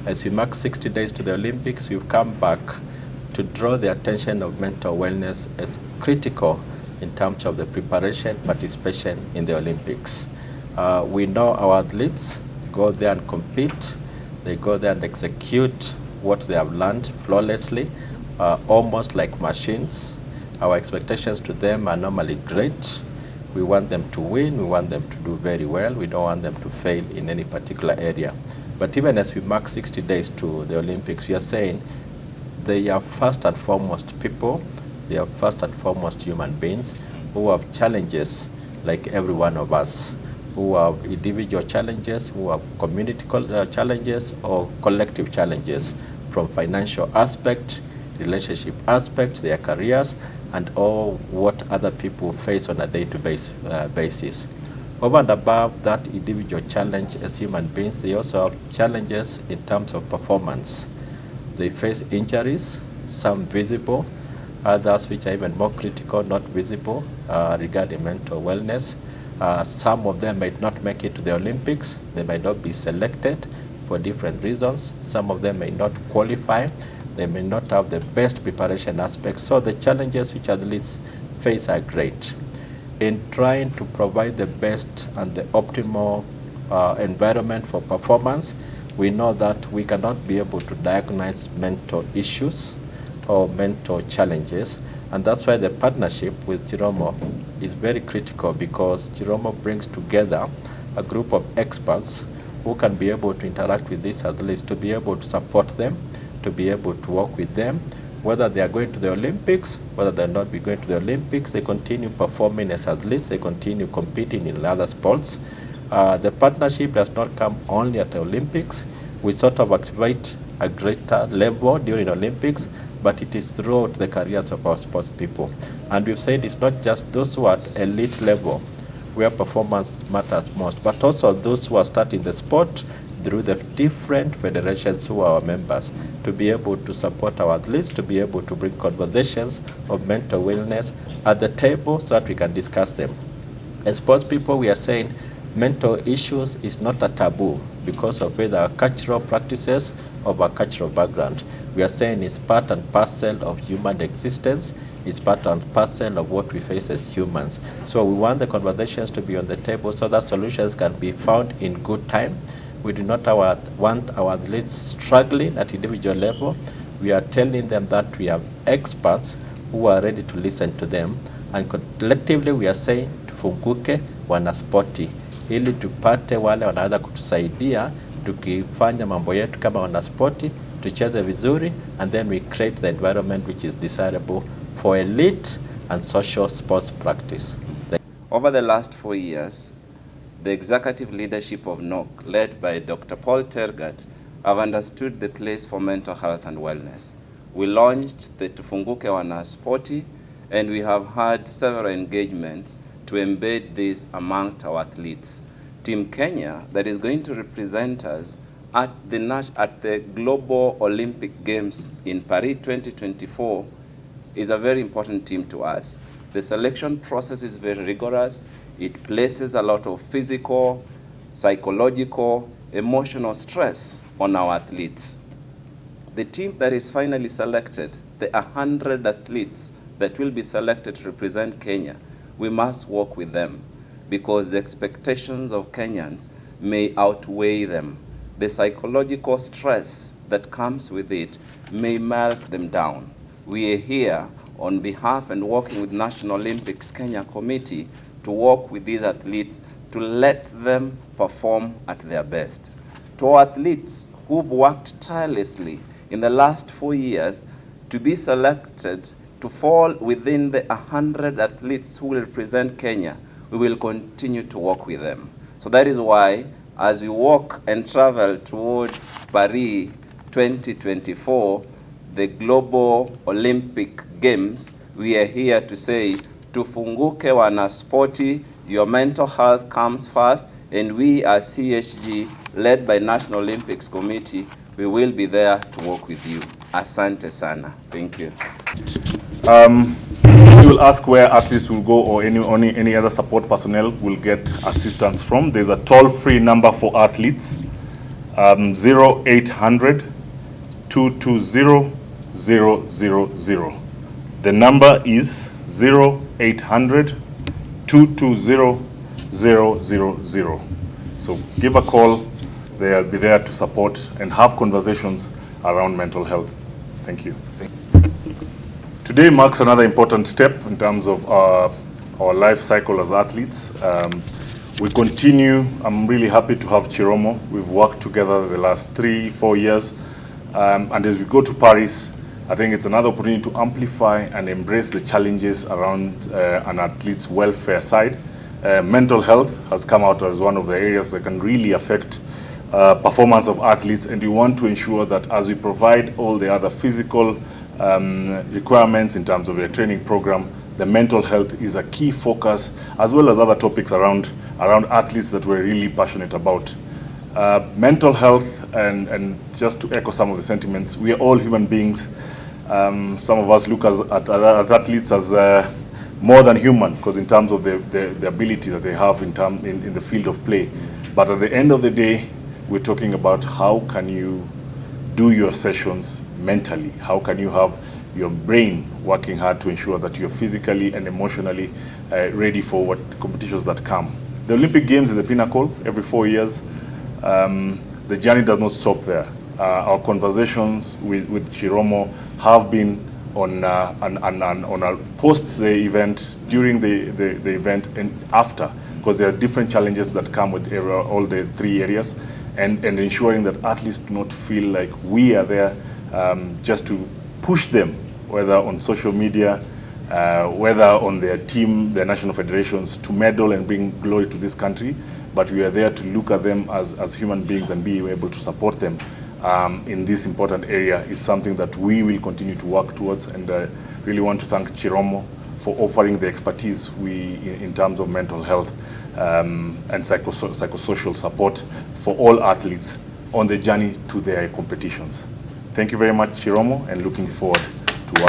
As we mark 60 days to the Olympics, we've come back to draw the attention of mental wellness as critical in terms of the preparation, participation in the Olympics. We know our athletes go there and compete. They go there and execute what they have learned flawlessly, almost like machines. Our expectations to them are normally great. We want them to win. We want them to do very well. We don't want them to fail in any particular area. But even as we mark 60 days to the Olympics, we are saying they are first and foremost people. They are first and foremost human beings who have challenges like every one of us, who have individual challenges, who have community challenges or collective challenges, from financial aspect, relationship aspect, their careers, and all what other people face on a day-to-day basis. Over and above that individual challenge as human beings, they also have challenges in terms of performance. They face injuries, some visible, others which are even more critical, not visible, regarding mental wellness. Some of them might not make it to the Olympics. They might not be selected for different reasons. Some of them may not qualify. They may not have the best preparation aspects. So the challenges which athletes face are great. In trying to provide the best and the optimal environment for performance, we know that we cannot be able to diagnose mental issues or mental challenges. And that's why the partnership with Chiromo is very critical, because Chiromo brings together a group of experts who can be able to interact with these athletes, to be able to support them, to be able to work with them, whether they are going to the Olympics, whether they're not be going to the Olympics, they continue performing as athletes, they continue competing in other sports. The partnership does not come only at the Olympics. We sort of activate a greater level during Olympics, but it is throughout the careers of our sports people. And we've said it's not just those who are at elite level where performance matters most, but also those who are starting the sport through the different federations who are our members, to be able to support our athletes, to be able to bring conversations of mental wellness at the table so that we can discuss them. As sports people, we are saying mental issues is not a taboo because of either our cultural practices or our cultural background. We are saying it's part and parcel of human existence. It's part and parcel of what we face as humans. So we want the conversations to be on the table so that solutions can be found in good time. We do not want our athletes struggling at individual level. We are telling them that we have experts who are ready to listen to them. And collectively we are saying Tufunguke, Wanaspoti, ili tupate wale wanaweza kutusaidia tukifanya mambo yetu kama Wanaspoti, tucheze vizuri, and then we create the environment which is desirable for elite and social sports practice. Over the last 4 years, the executive leadership of NOC, led by Dr. Paul Tergat, have understood the place for mental health and wellness. We launched the Tufunguke Wanaspoti, and we have had several engagements to embed this amongst our athletes. Team Kenya, that is going to represent us at the Global Olympic Games in Paris 2024, is a very important team to us. The selection process is very rigorous. It places a lot of physical, psychological, emotional stress on our athletes. The team that is finally selected, the 100 athletes that will be selected to represent Kenya, we must work with them because the expectations of Kenyans may outweigh them. The psychological stress that comes with it may melt them down. We are here on behalf and working with National Olympics Kenya Committee to work with these athletes to let them perform at their best. To our athletes who've worked tirelessly in the last 4 years to be selected to fall within the 100 athletes who will represent Kenya, we will continue to work with them. So that is why, as we walk and travel towards Paris 2024, the Global Olympic Games, we are here to say, Tufunguke Wanaspoti, your mental health comes first, and we as CHG, led by National Olympics Committee, we will be there to work with you. Asante sana. Thank you. We will ask where athletes will go or any other support personnel will get assistance from. There's a toll-free number for athletes. 0800 220 000. The number is 0800 220 000. So give a call. They'll be there to support and have conversations around mental health. Thank you. Today marks another important step in terms of our life cycle as athletes. We continue. I'm really happy to have Chiromo. We've worked together the last 3-4 years. And as we go to Paris, I think it's another opportunity to amplify and embrace the challenges around an athlete's welfare side. Mental health has come out as one of the areas that can really affect performance of athletes, and we want to ensure that as we provide all the other physical requirements in terms of their training program, the mental health is a key focus, as well as other topics around athletes that we're really passionate about. Mental health, and just to echo some of the sentiments, we are all human beings. Some of us look at athletes as more than human, because in terms of the ability that they have in the field of play. But at the end of the day, we're talking about how can you do your sessions mentally? How can you have your brain working hard to ensure that you're physically and emotionally ready for what competitions that come? The Olympic Games is a pinnacle every 4 years. The journey does not stop there. Our conversations with Chiromo have been on a post-the event, during the event, and after, because there are different challenges that come with all the 3 areas, and ensuring that athletes do not feel like we are there just to push them, whether on social media, whether on their team, their national federations, to medal and bring glory to this country, but we are there to look at them as human beings and be able to support them in this important area. Is something that we will continue to work towards, and really want to thank Chiromo for offering the expertise in terms of mental health and psychosocial support for all athletes on the journey to their competitions. Thank you very much, Chiromo, and looking forward to working.